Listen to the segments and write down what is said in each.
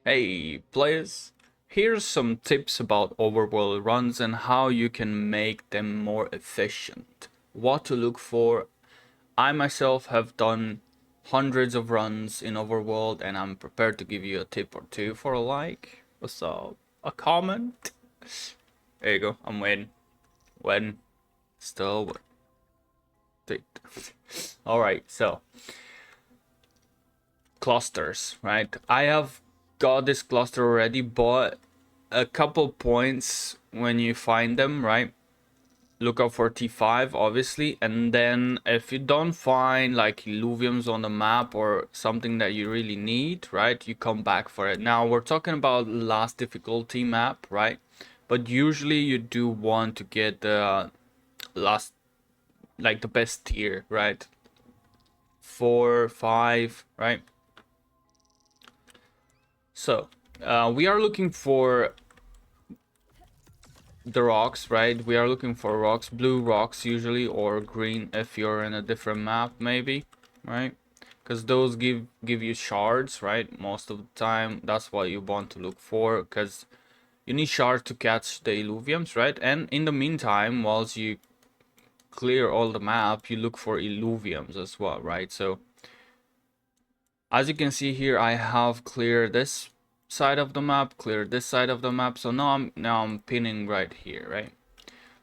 Hey players, here's some tips about overworld runs and how you can make them more efficient. What to look for. I myself have done hundreds of runs in overworld and I'm prepared to give you a tip or two for a like. What's up? A comment? There you go, I'm waiting. When? Still wait. Alright, so clusters, right? I have got this cluster already, but a couple points when you find them, right? Look out for T5 obviously, and then if you don't find like Illuviums on the map or something that you really need, right, you come back for it. Now we're talking about last difficulty map, right? But usually you do want to get the last, like the best tier, right? 4, 5, right? So we are looking for the rocks, right? We are looking for rocks, blue rocks usually, or green if you're in a different map maybe, right? Because those give you shards, right? Most of the time that's what you want to look for, because you need shards to catch the illuviums, right? And in the meantime, whilst you clear all the map, you look for illuviums as well, right? So as you can see here, I have cleared this side of the map, cleared this side of the map, so now I'm pinning right here, right?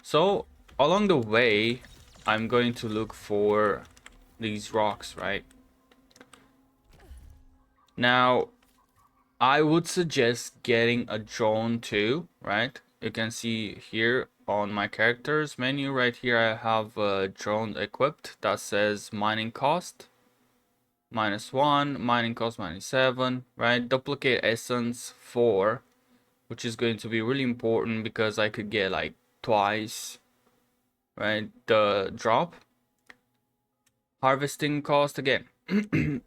So along the way, I'm going to look for these rocks, right? Now, I would suggest getting a drone too, right? You can see here on my characters menu right here, I have a drone equipped that says mining cost -1, mining cost -7, right? Duplicate essence 4, which is going to be really important because I could get like twice, right, the drop. Harvesting cost again.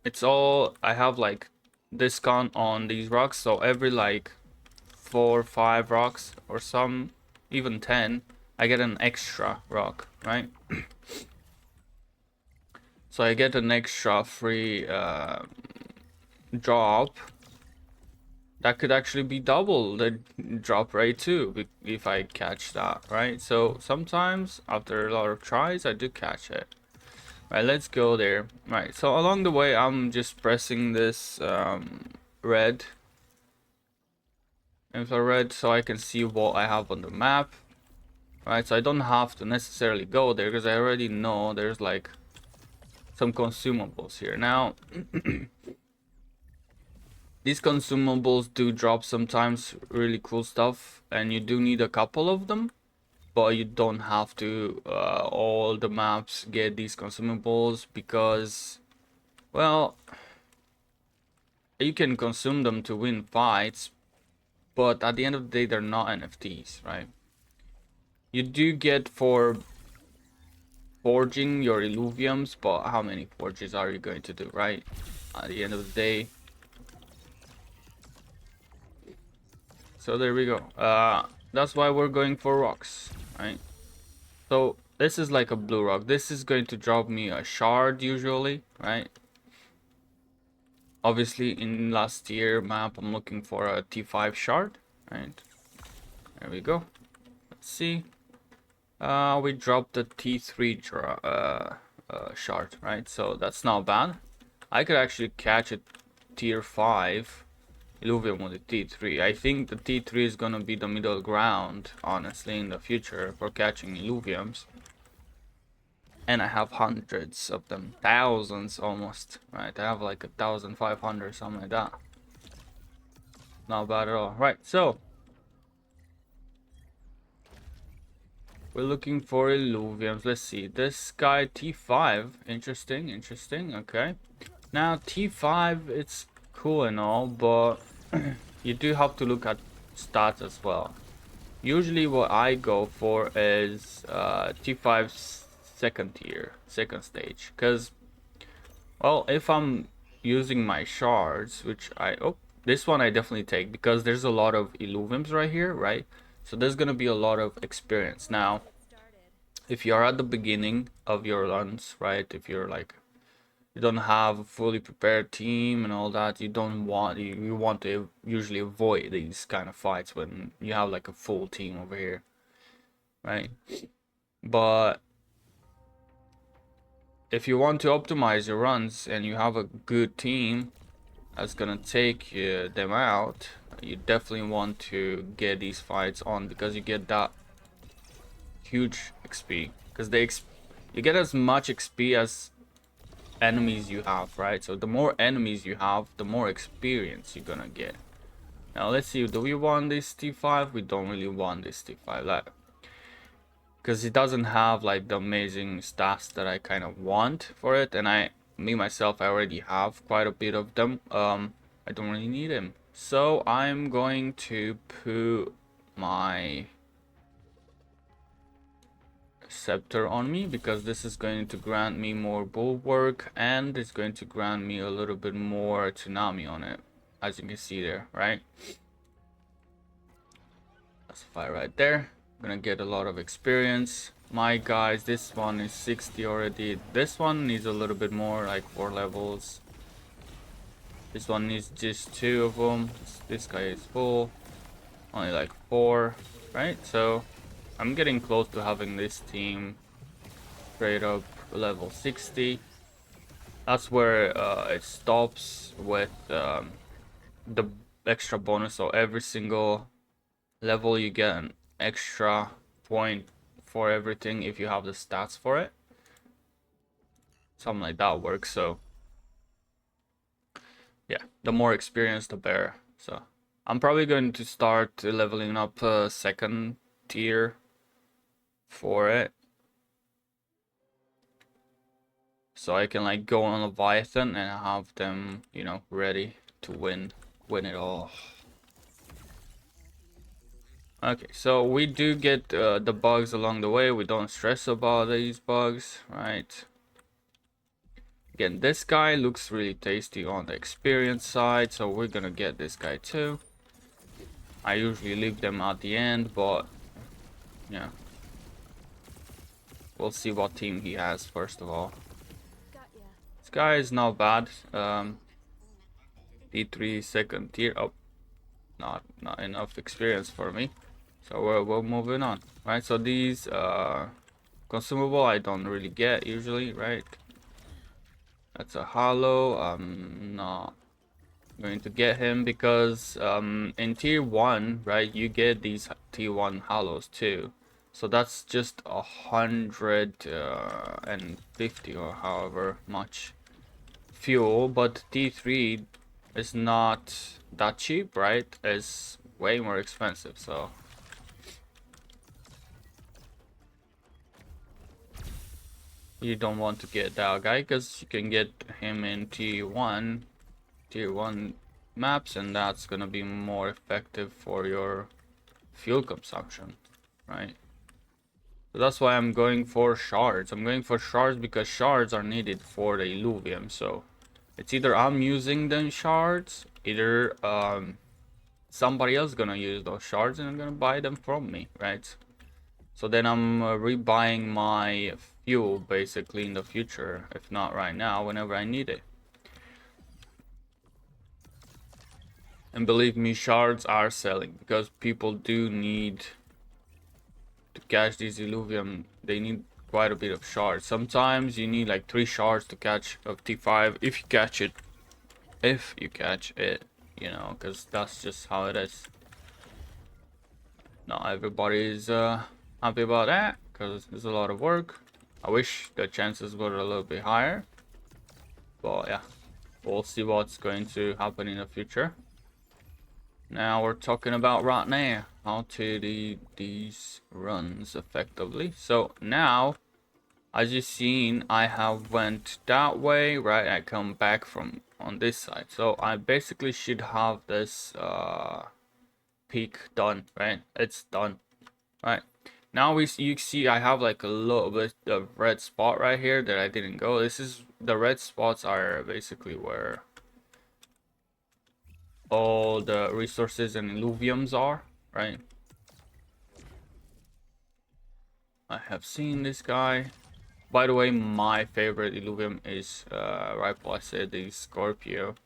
It's all, I have like discount on these rocks, so every like 4 or 5 rocks or some even 10, I get an extra rock, right? So I get an extra free drop that could actually be double the drop rate too if I catch that, right? So sometimes after a lot of tries I do catch it. Right, let's go there. Right, so along the way I'm just pressing this red infrared so I can see what I have on the map. Right, so I don't have to necessarily go there because I already know there's like some consumables here. Now these consumables do drop sometimes really cool stuff and you do need a couple of them, but you don't have to all the maps get these consumables because, well, you can consume them to win fights, but at the end of the day they're not NFTs, right? You do get for forging your illuviums, but how many forges are you going to do, right? At the end of the day. So there we go. That's why we're going for rocks, right? So this is like a blue rock. This is going to drop me a shard usually, right? Obviously in last year map I'm looking for a T5 shard, right? There we go. Let's see. We dropped the T3 shard, right? So that's not bad. I could actually catch a tier 5 Illuvium with the T3. I think the T3 is gonna be the middle ground, honestly, in the future for catching Illuviums. And I have hundreds of them, thousands almost, right? I have like 1,500, something like that. Not bad at all. Right, so we're looking for Illuviums. Let's see. This guy T5. Interesting, interesting. Okay. Now T5, it's cool and all, but you do have to look at stats as well. Usually what I go for is T5 second tier, second stage. Because, well, if I'm using my shards, which this one I definitely take because there's a lot of Illuviums right here, right? So there's gonna be a lot of experience. Now, if you're at the beginning of your runs, right? If you're like you don't have a fully prepared team and all that, you don't want you want to usually avoid these kind of fights when you have like a full team over here, right? But if you want to optimize your runs and you have a good team that's gonna take them out, you definitely want to get these fights on, because you get that huge XP. Because you get as much XP as enemies you have, right? So the more enemies you have, the more experience you're gonna get. Now let's see, do we want this T5? We don't really want this T5, like, because it doesn't have like the amazing stats that I kind of want for it, and me myself, I already have quite a bit of them. I don't really need them, so I'm going to put my scepter on me, because this is going to grant me more bulwark, and it's going to grant me a little bit more tsunami on it, as you can see there, right? That's a fight right there. I'm gonna get a lot of experience. My guys, this one is 60 already. This one needs a little bit more, like 4 levels. This one needs just 2 of them. This guy is full, only like 4, right? So I'm getting close to having this team straight up level 60. That's where it stops with the extra bonus. So every single level you get an extra point for everything if you have the stats for it. Something like that works. So yeah, the more experience the better. So I'm probably going to start leveling up second tier for it, so I can like go on Leviathan and have them, you know, ready to win it all. Okay, so we do get the bugs along the way. We don't stress about these bugs, right? Again, this guy looks really tasty on the experience side, so we're gonna get this guy too. I usually leave them at the end, but yeah, we'll see what team he has first of all. This guy is not bad. D3 second tier. Oh, not enough experience for me, so we're moving on, right? So these consumable I don't really get usually, right? That's a hollow. I'm not going to get him because in tier 1, right, you get these tier 1 hollows too. So that's just 150 or however much fuel, but T3 is not that cheap, right? It's way more expensive, so you don't want to get that guy, because you can get him in tier 1 maps, and that's gonna be more effective for your fuel consumption, right? So that's why I'm going for shards. I'm going for shards because shards are needed for the Illuvium. So it's either I'm using them shards, either somebody else gonna use those shards and I'm gonna buy them from me, right? So then I'm rebuying my fuel basically in the future, if not right now, whenever I need it. And believe me, shards are selling because people do need to catch these Illuvium. They need quite a bit of shards. Sometimes you need like 3 shards to catch a T5 if you catch it. If you catch it, you know, because that's just how it is. Not everybody is happy about that because there's a lot of work. I wish the chances were a little bit higher. But yeah, we'll see what's going to happen in the future. Now we're talking about right now how to do these runs effectively. So now, as you've seen, I have went that way, right? I come back from on this side, so I basically should have this peak done, right? It's done, right? Now you see I have like a little bit of red spot right here that I didn't go. This is the red spots are basically where all the resources and illuviums are, right? I have seen this guy. By the way, my favorite Illuvium is Rifle. I said the Scorpio.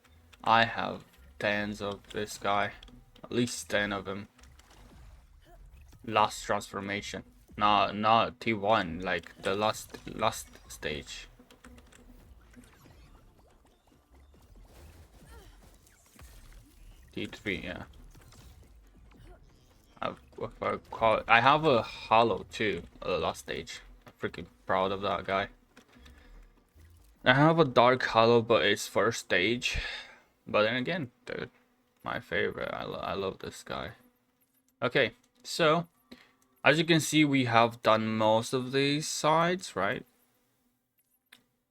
I have tens of this guy, at least 10 of them. Last transformation, not T1, like the last stage. T3, yeah. I have a hollow too, last stage. I'm freaking proud of that guy. I have a dark hollow, but it's first stage. But then again, dude, my favorite. I love this guy. Okay, so as you can see, we have done most of these sides, right?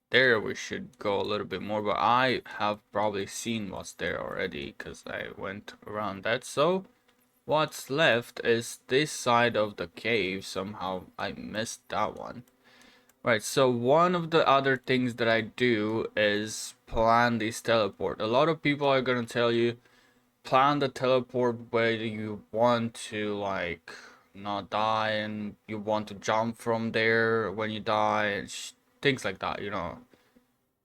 There we should go a little bit more, but I have probably seen what's there already because I went around that. So what's left is this side of the cave. Somehow I missed that one. Right, so one of the other things that I do is plan this teleport. A lot of people are gonna tell you plan the teleport where you want to like not die and you want to jump from there when you die and things like that, you know.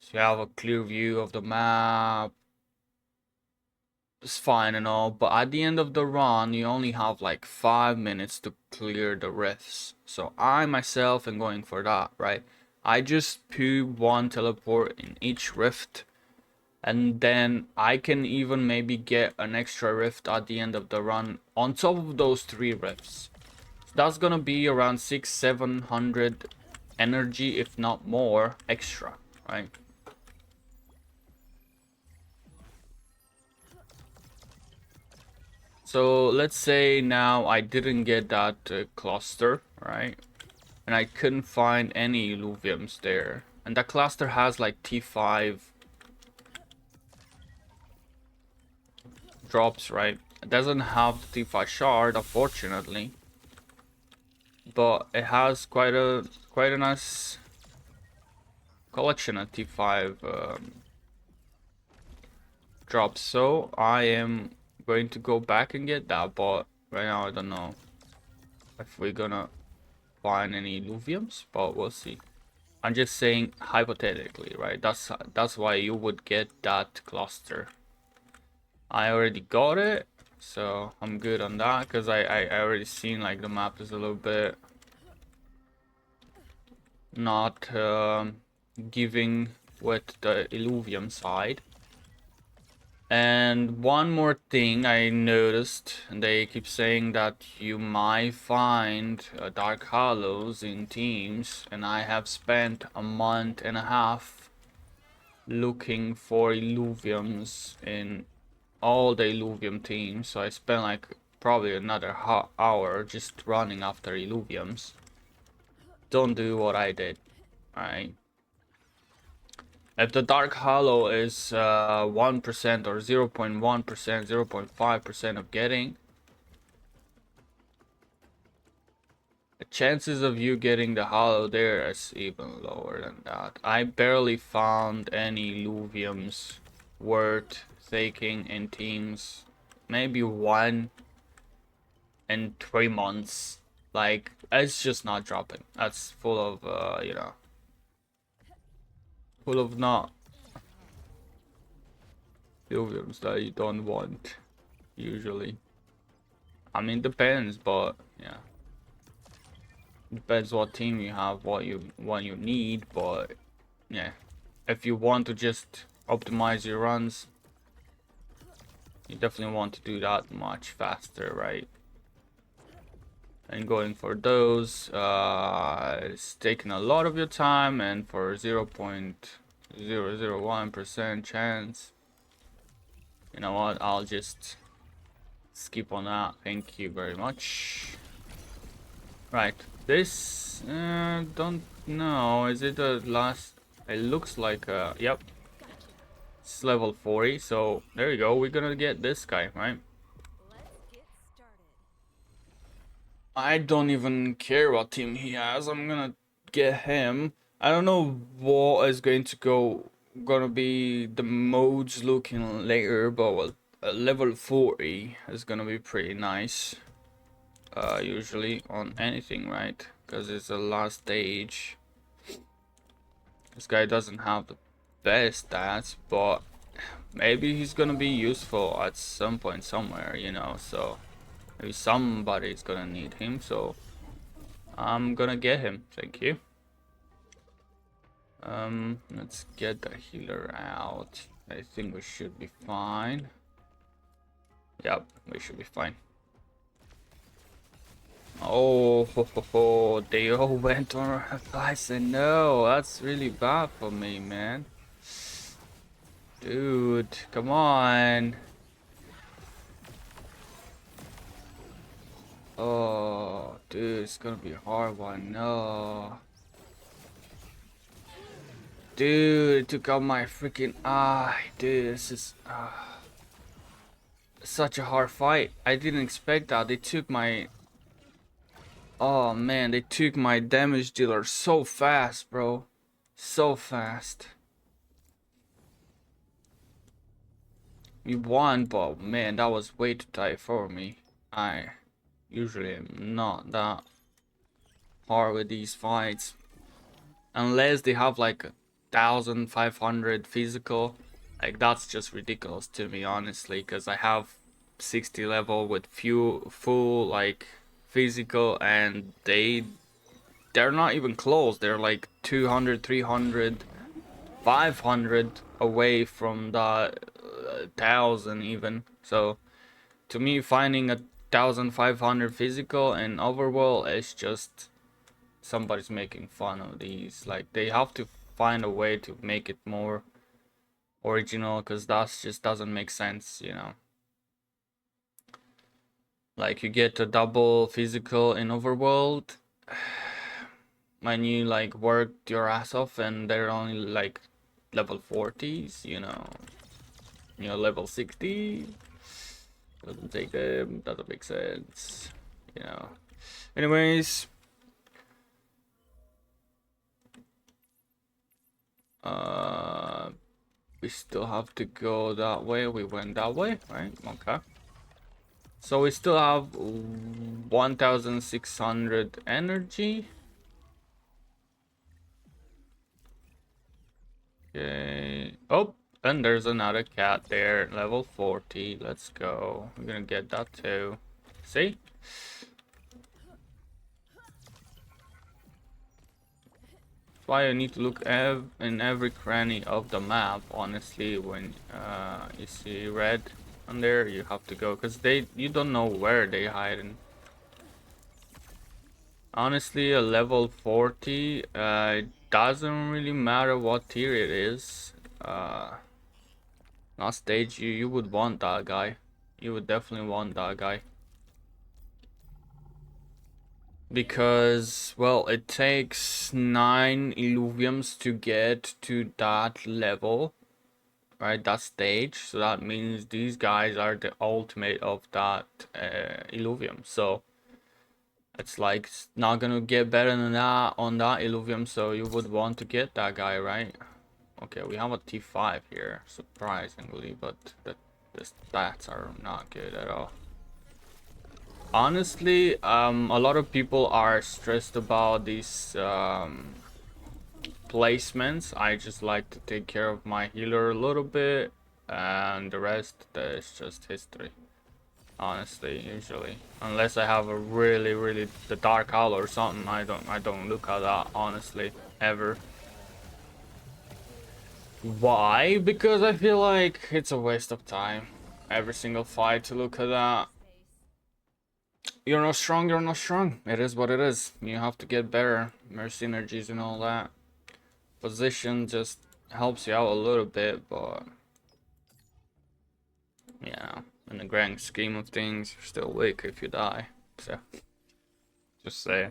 So you have a clear view of the map. It's fine and all, but at the end of the run, you only have like 5 minutes to clear the rifts. So I myself am going for that, right? I just put one teleport in each rift, and then I can even maybe get an extra rift at the end of the run on top of those 3 rifts. So that's gonna be around 600-700 energy, if not more, extra, right? So let's say now I didn't get that cluster, right? And I couldn't find any Illuviums there. And that cluster has like T5 drops, right? It doesn't have the T5 shard, unfortunately. But it has quite a nice collection of T5 drops. So I am going to go back and get that, but right now I don't know if we're gonna find any Illuviums, but we'll see. I'm just saying hypothetically, right? That's why you would get that cluster. I already got it, so I'm good on that because I already seen like the map is a little bit not giving with the Illuvium side. And one more thing I noticed, they keep saying that you might find Dark Hollows in teams, and I have spent a month and a half looking for Illuviums in all the Illuvium teams, so I spent like probably another hour just running after Illuviums. Don't do what I did, alright? If the Dark Hollow is 1% or 0.1%, 0.5% of getting, the chances of you getting the Hollow there is even lower than that. I barely found any Illuviums worth taking in teams. Maybe one in 3 months. Like, it's just not dropping. That's full of, you know, full of not Illuviums that you don't want, usually. I mean, depends, but yeah. Depends what team you have, what you need, but yeah. If you want to just optimize your runs, you definitely want to do that much faster, right? And going for those it's taking a lot of your time, and for 0.001% chance, you know what, I'll just skip on that. Thank you very much. Right, this don't know, is it the last? It looks like yep, it's level 40, so there you go, we're gonna get this guy, right? I don't even care what team he has. I'm gonna get him. I don't know what is gonna be the modes looking later, but well, level 40 is gonna be pretty nice. Usually on anything, right? Because it's the last stage. This guy doesn't have the best stats, but maybe he's gonna be useful at some point somewhere, you know, so maybe somebody's gonna need him, so I'm gonna get him. Thank you. Let's get the healer out. I think we should be fine. Yep, we should be fine. Oh, they all went on advice, and no, that's really bad for me, man. Dude, come on. Oh, dude, it's gonna be a hard one. No. Dude, it took out my freaking eye. Dude, this is such a hard fight. I didn't expect that. They took my... Oh, man, they took my damage dealer so fast, bro. So fast. We won, but man, that was way too tight for me. I usually am not that hard with these fights. Unless they have like 1,500 physical. Like, that's just ridiculous to me, honestly, because I have 60 level with full like physical, and they're not even close. They're like 200, 300, 500 away from the 1,000 even. So to me, finding 1,500 physical in Overworld is just somebody's making fun of these. Like, they have to find a way to make it more original, because that just doesn't make sense, you know. Like, you get a double physical in Overworld when you like worked your ass off, and they're only like level 40s, you know. You're level 60. Doesn't take them, doesn't make sense, you know. Anyways, we still have to go that way. We went that way, right? Okay. So we still have 1,600 energy. Okay. Oh, and there's another cat there, level 40. Let's go. We're gonna get that too. See? That's why you need to look in every cranny of the map, honestly. When you see red on there, you have to go, because you don't know where they hide. Honestly, a level 40, it doesn't really matter what tier it is. Last stage, you would want that guy. You would definitely want that guy. Because, well, it takes 9 Illuviums to get to that level, right? That stage. So that means these guys are the ultimate of that Illuvium. So it's like not gonna get better than that on that Illuvium. So you would want to get that guy, right? Okay, we have a T5 here, surprisingly, but the stats are not good at all. Honestly, a lot of people are stressed about these placements. I just like to take care of my healer a little bit, and the rest is just history. Honestly, usually, unless I have a really the dark owl or something, I don't look at that, honestly, ever. Why? Because I feel like it's a waste of time. Every single fight to look at that. You're not strong, you're not strong. It is what it is. You have to get better. More synergies and all that. Position just helps you out a little bit, but yeah, in the grand scheme of things, you're still weak if you die. So, just say.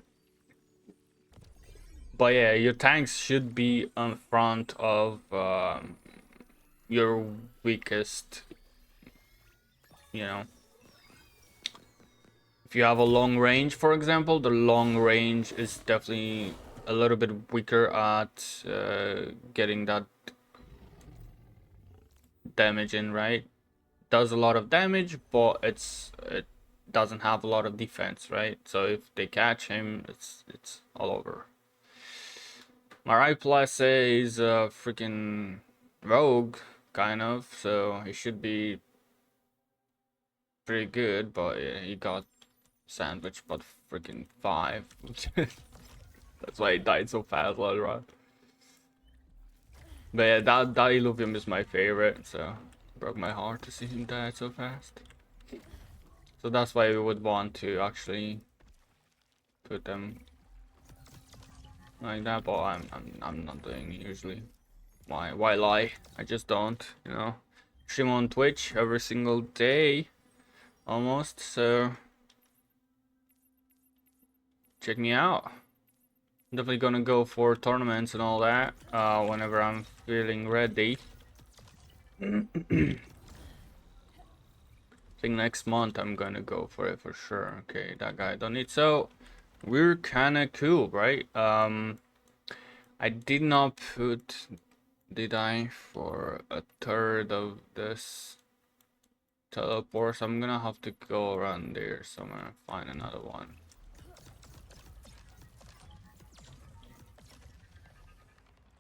But yeah, your tanks should be in front of your weakest, you know. If you have a long range, for example, the long range is definitely a little bit weaker at getting that damage in, right? Does a lot of damage, but it doesn't have a lot of defense, right? So if they catch him, it's all over. My right plus is a freaking rogue, kind of, so he should be pretty good, but yeah, he got sandwiched by freaking 5. That's why he died so fast later on. But yeah, that Illuvium is my favorite, so broke my heart to see him die so fast. So that's why we would want to actually put them like that, but I'm not doing it usually. Why lie? I just don't, you know. Stream on Twitch every single day, almost. So check me out. Definitely gonna go for tournaments and all that whenever I'm feeling ready. I think next month I'm gonna go for it for sure. Okay, that guy don't need. So we're kinda cool, right? I did not put, did I, for a third of this teleport, so I'm gonna have to go around there somewhere and find another one.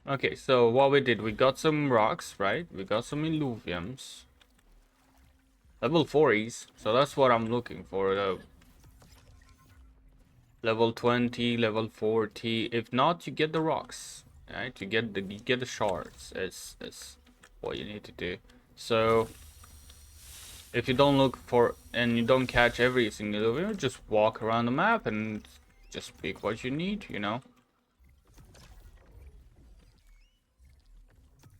Okay, so what we did, we got some rocks, right? We got some Illuviums. Level 40s, so that's what I'm looking for, though. Level 20, level 40. If not, you get the rocks, right? You get the shards. It's what you need to do. So if you don't look for and you don't catch every single Illuvium, just walk around the map and just pick what you need, you know.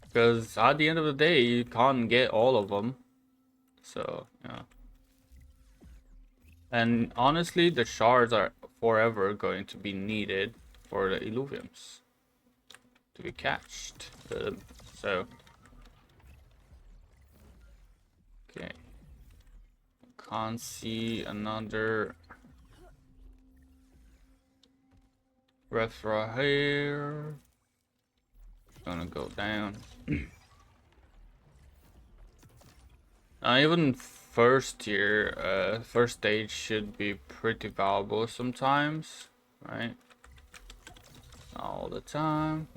Because at the end of the day, you can't get all of them. So, yeah. And honestly, the shards are forever going to be needed for the Illuviums to be catched. So, okay. Can't see another referral here. Gonna go down. Even first tier, first stage should be pretty valuable sometimes, right? Not all the time.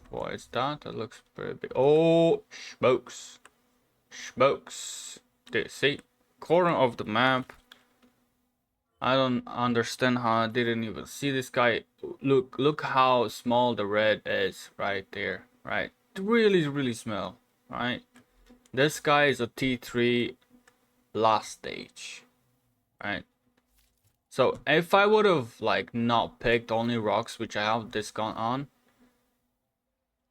What is that? That looks pretty big. Oh, smokes. Smokes. See, corner of the map. I don't understand how I didn't even see this guy. Look how small the red is right there, right? Really small, right? This guy is a T3 last stage, right? So if I would have like not picked only rocks, which I have discount on,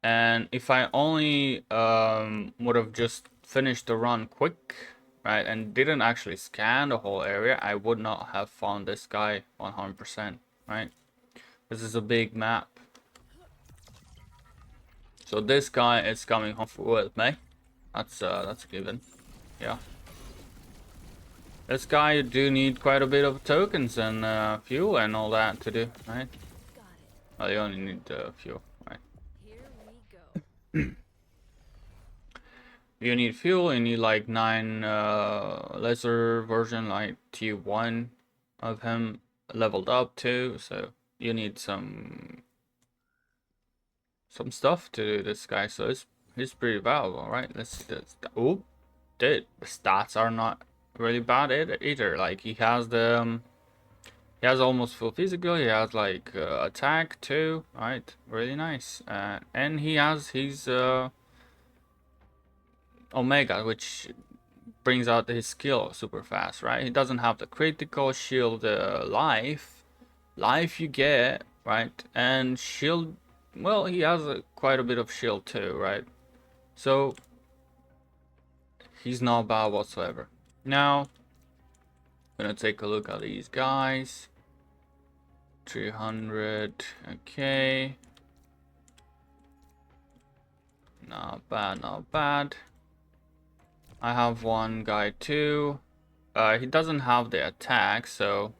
and if I only would have just finished the run quick, right, and didn't actually scan the whole area, I would not have found this guy 100%, right? This is a big map. So this guy is coming home with me. That's a given. Yeah. This guy do need quite a bit of tokens and fuel and all that to do, right? Well, you only need fuel, right? Here we go. You need fuel, you need like 9 lesser version, like T1 of him leveled up too, so you need some stuff to do this guy, so he's pretty valuable, right? Let's see this. Oh, the stats are not really bad either. Like he has the he has almost full physical, he has like attack too, right? Really nice. And he has his Omega, which brings out his skill super fast, right? He doesn't have the critical shield life you get, right? And shield, well, he has quite a bit of shield too, right? So he's not bad whatsoever. Now gonna take a look at these guys. 300, okay. Not bad. I have one guy too. He doesn't have the attack, so,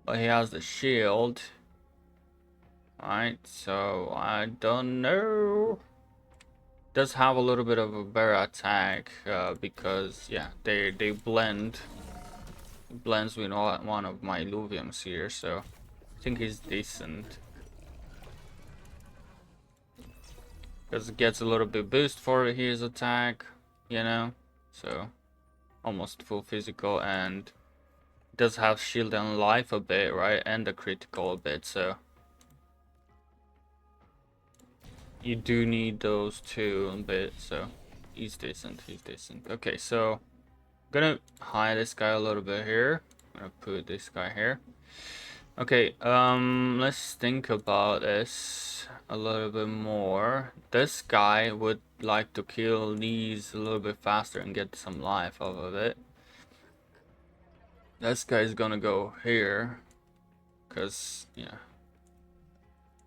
but he has the shield. Alright, so I don't know. Does have a little bit of a better attack because yeah, they blend. It blends with one of my Illuviums here, so I think he's decent. because it gets a little bit boost for his attack, you know, so almost full physical, and does have shield and life a bit, right, and the critical a bit, so you do need those two a bit. So he's decent, he's decent. Okay, so I'm gonna hide this guy a little bit here. I'm gonna put this guy here. Okay, let's think about this a little bit more. This guy would like to kill these a little bit faster and get some life out of it. This guy's gonna go here, cause yeah,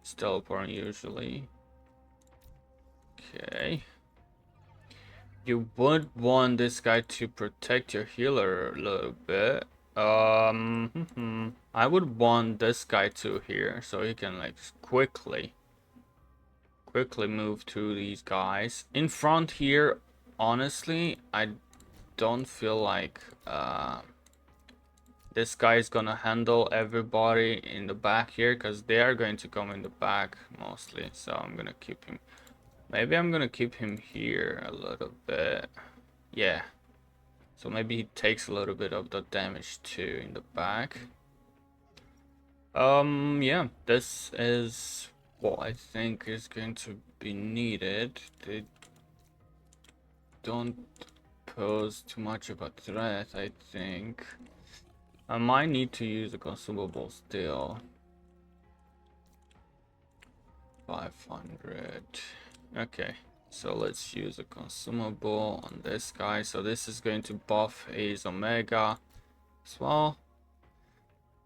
it's teleporting usually. Okay. You would want this guy to protect your healer a little bit. I would want this guy to here so he can like quickly move to these guys. In front here, honestly, I don't feel like this guy is gonna handle everybody in the back here, because they are going to come in the back mostly. So I'm gonna keep him. Maybe I'm gonna keep him here a little bit. Yeah. So maybe he takes a little bit of the damage too in the back. Yeah, this is what I think is going to be needed. They don't pose too much of a threat, I think. I might need to use a consumable still. 500. Okay, so let's use a consumable on this guy. So this is going to buff his Omega as well.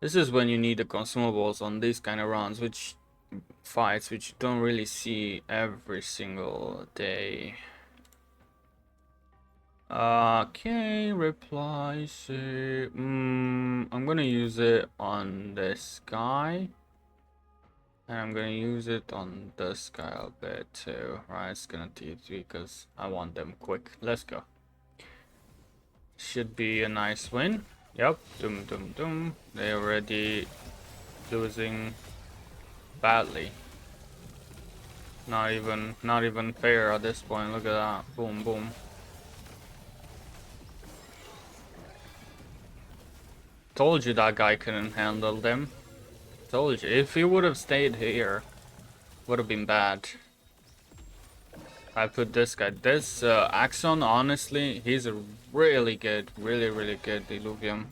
This is when you need the consumables on these kind of rounds, which fights which you don't really see every single day. Okay, reply say I'm gonna use it on this guy, and I'm gonna use it on this guy a bit too. Right, it's gonna T3 because I want them quick. Let's go. Should be a nice win. Yep, doom. They already losing badly. Not even fair at this point. Look at that. Boom. Told you that guy couldn't handle them. Told you. If he would have stayed here, would have been bad. I put this guy. This Axon, honestly, he's a really good, really good Illuvium.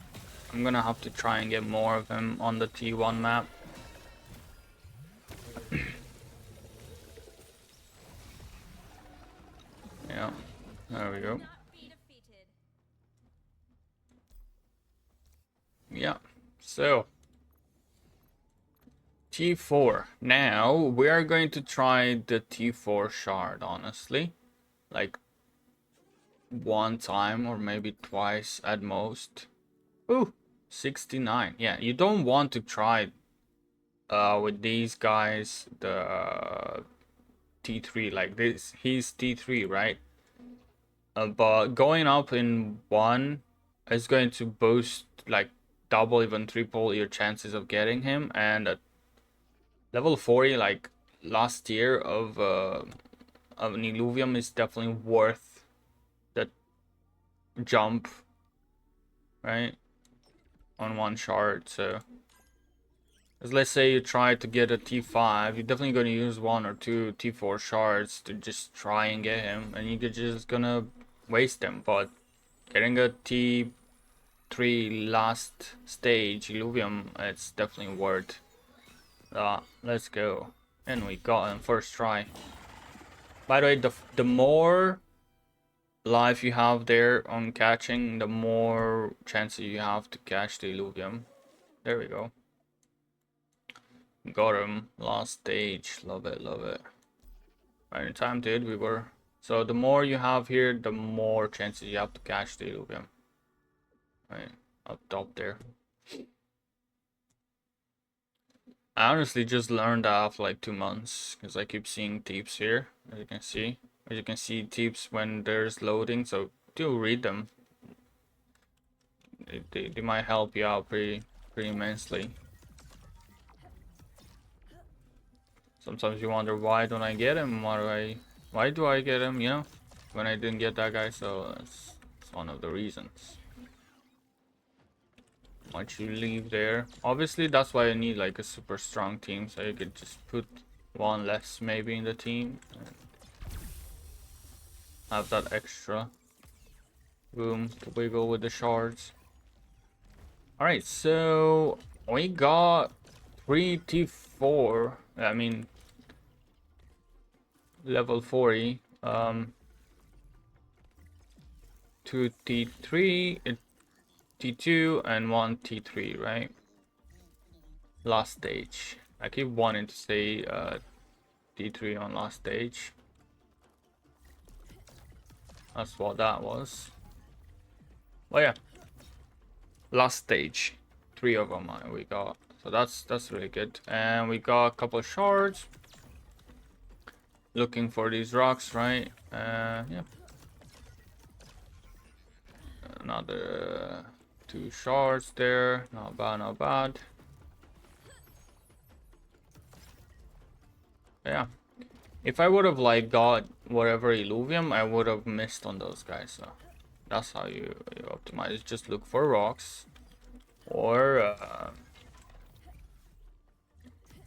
I'm gonna have to try and get more of him on the T1 map. Yeah, there we go. Yeah, so T4. Now we are going to try the T4 shard, honestly. Like one time or maybe twice at most. Ooh, 69. Yeah, you don't want to try with these guys the T3 like this. He's T3, right? But going up in one is going to boost like double, even triple your chances of getting him. And at level 40, like last year of an Illuvium, is definitely worth the jump, right? On one shard. So as let's say you try to get a T5, you're definitely going to use one or two T4 shards to just try and get him, and you're just gonna waste them. But getting a T3 last stage Illuvium, it's definitely worth. Let's go. And we got him first try. By the way, the more life you have there on catching, the more chances you have to catch the Illuvium. There we go. Got him. Last stage. Love it. Right in time, dude. We were. So the more you have here, the more chances you have to catch the Illuvium. Right. Up top there. I honestly just learned that after like 2 months, because I keep seeing tips here, as you can see. As you can see tips when there's loading, so do read them. They might help you out pretty immensely. Sometimes you wonder, why don't I get him? Why do I Why do I get him, you know, when I didn't get that guy? So it's one of the reasons. Once you leave there, obviously that's why I need like a super strong team, so you could just put one less maybe in the team and have that extra room to wiggle with the shards. All right, so we got 3 T4. I mean, level 40. 2 T3, T2, and 1 T3, right? Last stage. I keep wanting to say T3 on last stage. That's what that was. Well, yeah. Last stage. 3 of them we got. So that's really good. And we got a couple of shards. Looking for these rocks, right? Yeah. Another 2 shards there. Not bad, not bad. Yeah. If I would have like got whatever Illuvium, I would have missed on those guys. So that's how you optimize. Just look for rocks, or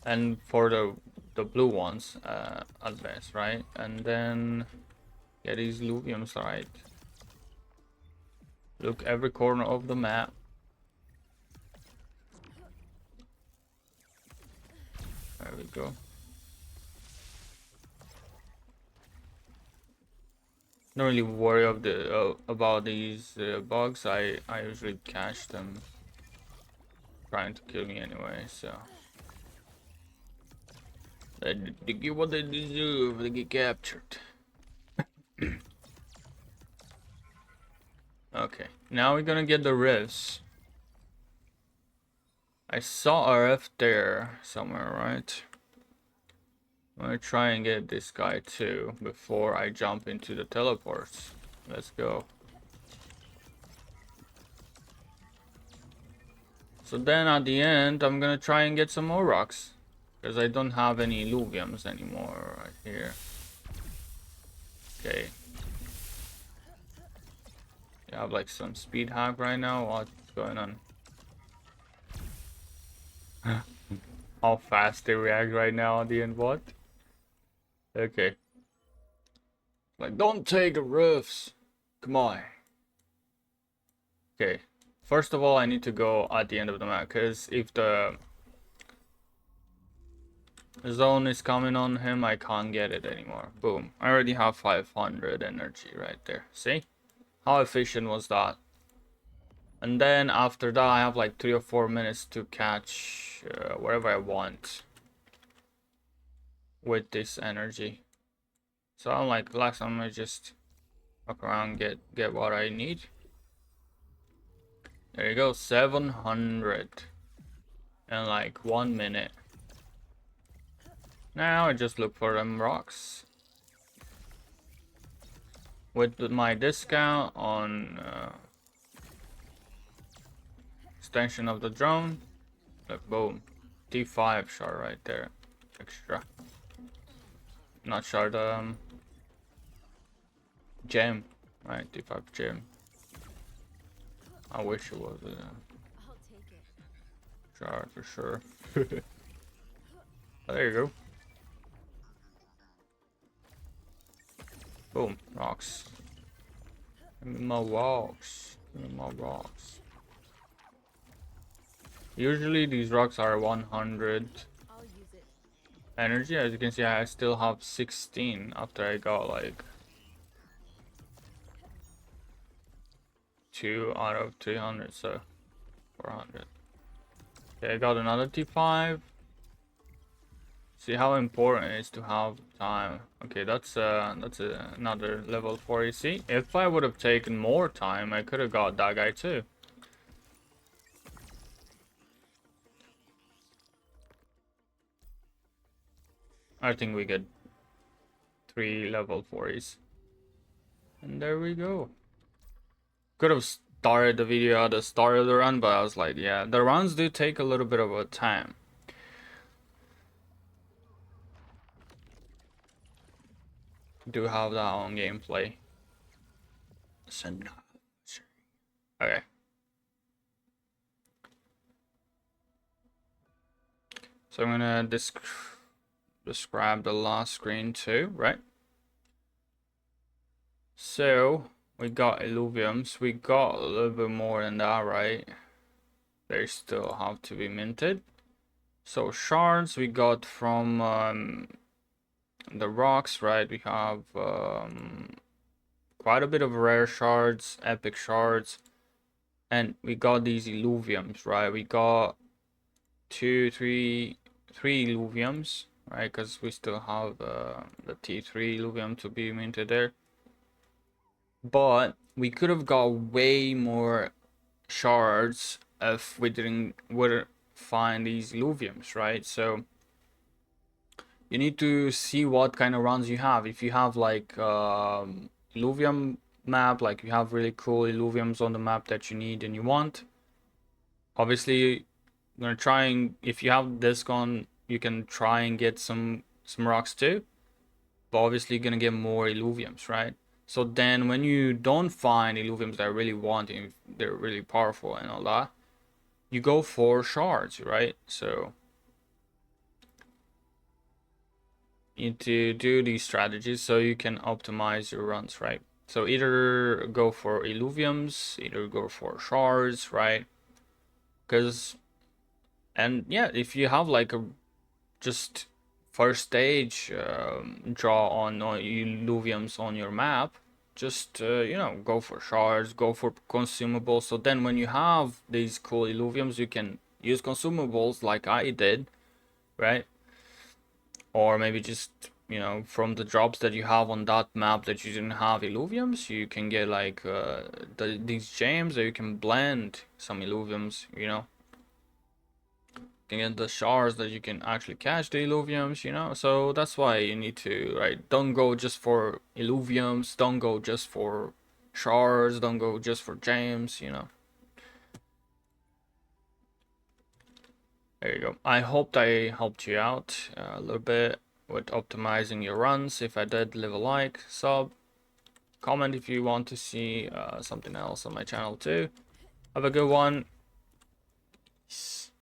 and for the blue ones, advance, right? And then get these Illuviums right. Look every corner of the map. There we go. Don't really worry of about these bugs. I usually catch them trying to kill me anyway. So they get what they deserve. They get captured. Okay, now we're gonna get the rifts. I saw a rift there somewhere, right? I'm gonna try and get this guy too before I jump into the teleports. Let's go. So then at the end, I'm gonna try and get some more rocks. Because I don't have any Illuviums anymore right here. Okay. You have like some speed hack right now? What's going on? How fast they react right now at the end, what? Okay. Like, don't take the roofs. Come on. Okay. First of all, I need to go at the end of the map, because if the zone is coming on him, I can't get it anymore. Boom. I already have 500 energy right there. See? How efficient was that? And then after that, I have like 3 or 4 minutes to catch wherever I want with this energy. So I'm like, last time I just walk around, get what I need. There you go, 700 in like 1 minute. Now I just look for them rocks. With my discount on extension of the drone, look, boom, T5 shard right there, extra. Not shard, gem, right? T5 gem. I wish it was I'll take it. shard for sure. There you go. Boom, rocks. Give me my rocks. Give me my rocks. Usually these rocks are 100 I'll use it. energy. As you can see, I still have 16 after I got like 2 out of 300, so 400. Okay, I got another T5. See how important it is to have time. Okay, that's another level 40. See, if I would have taken more time, I could have got that guy too. I think we get 3 level 40s. And there we go. Could have started the video at the start of the run, but I was like, yeah, the runs do take a little bit of a time. Do have that on gameplay. So no. Okay. So I'm gonna describe the last screen too, right? So we got Illuviums. We got a little bit more than that, right? They still have to be minted. So shards we got from the rocks, right? We have quite a bit of rare shards, epic shards, and we got these Illuviums, right? We got three Illuviums, right? Because we still have the T3 Illuvium to be minted there. But we could have got way more shards if we wouldn't find these Illuviums, right? So you need to see what kind of runs you have. If you have like Illuvium map, like you have really cool Illuviums on the map that you need and you want, obviously I'm gonna try and, if you have this gun, you can try and get some rocks too, but obviously you're gonna get more Illuviums, right? So then when you don't find Illuviums that I really want, and they're really powerful and all that, you go for shards, right? So you need to do these strategies so you can optimize your runs, right? So either go for Illuviums, either go for shards, right? Because, and yeah, if you have like a just first stage draw on Illuviums on your map, just you know, go for shards, go for consumables. So then when you have these cool Illuviums, you can use consumables like I did, right? Or maybe just, you know, from the drops that you have on that map that you didn't have Illuviums, you can get like these gems, or you can blend some Illuviums, you know. You can get the shards that you can actually catch the Illuviums, you know. So that's why you need to, right, don't go just for Illuviums, don't go just for shards, don't go just for gems, you know. There you go. I hoped I helped you out a little bit with optimizing your runs. If I did, leave a like, sub, comment if you want to see something else on my channel too. Have a good one.